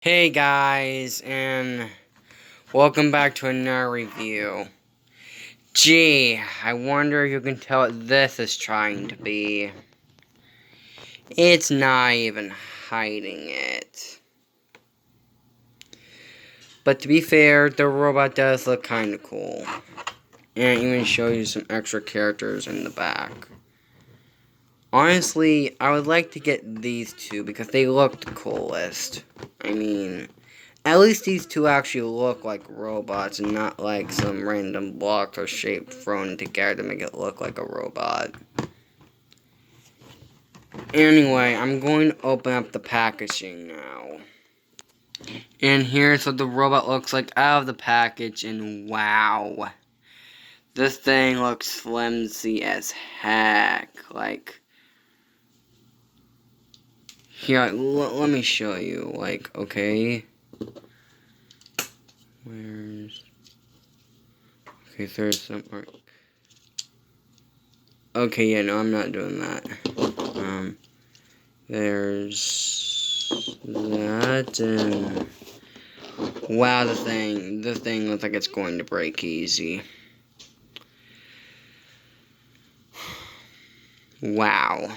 Hey guys, and welcome back to another review. Gee, I wonder if you can tell what this is trying to be. It's not even hiding it. But to be fair, the robot does look kinda cool. And it even shows you some extra characters in the back. Honestly, I would like to get these two because they look the coolest. I mean, at least these two actually look like robots and not like some random blocks or shape thrown together to make it look like a robot. Anyway, I'm going to open up the packaging now. And here's what the robot looks like out of the package, and wow. This thing looks flimsy as heck. Like, here, let me show you. Like, okay. Where's... Okay, there's some... Okay, yeah, no, I'm not doing that. There's that, and wow, this thing looks like it's going to break easy. Wow.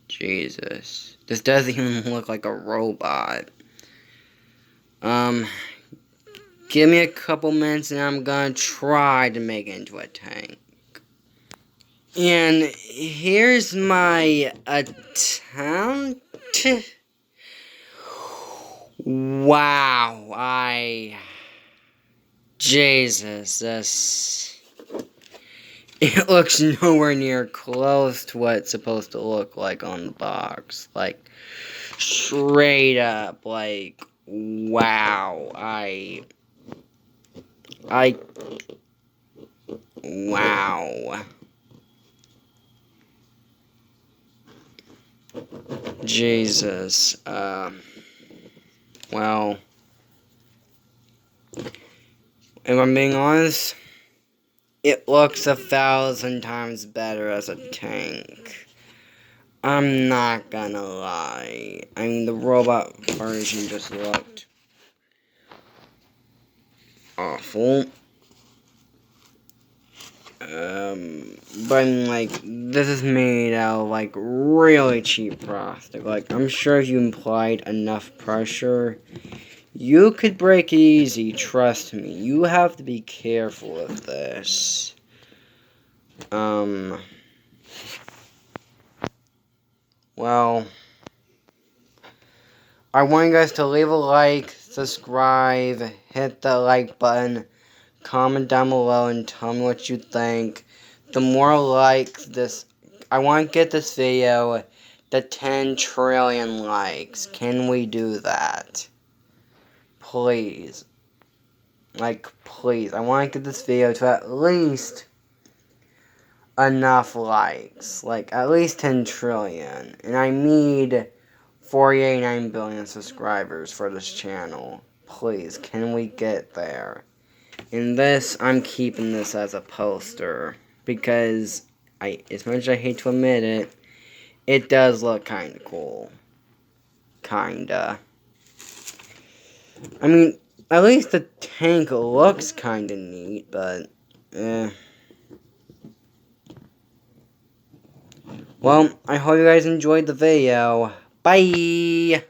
Jesus. This doesn't even look like a robot. Give me a couple minutes and I'm gonna try to make it into a tank. And here's my attempt. Wow, Jesus, this... It looks nowhere near close to what it's supposed to look like on the box. Like, straight up, like, wow, wow. Jesus, well, if I'm being honest, it looks 1,000 times better as a tank. I'm not gonna lie. I mean, the robot version just looked awful. But like, this is made out of, like, really cheap plastic. Like, I'm sure if you applied enough pressure, you could break it easy, trust me. You have to be careful with this. Well, I want you guys to leave a like, subscribe, hit the like button, comment down below and tell me what you think. The more likes this, I want to get this video to 10 trillion likes. Can we do that? Please. Like, please. I want to get this video to at least enough likes. Like, at least 10 trillion. And I need 489 billion subscribers for this channel. Please, can we get there? And this, I'm keeping this as a poster. Because, as much as I hate to admit it, it does look kinda cool. Kinda. I mean, at least the tank looks kinda neat, but, Well, I hope you guys enjoyed the video. Bye!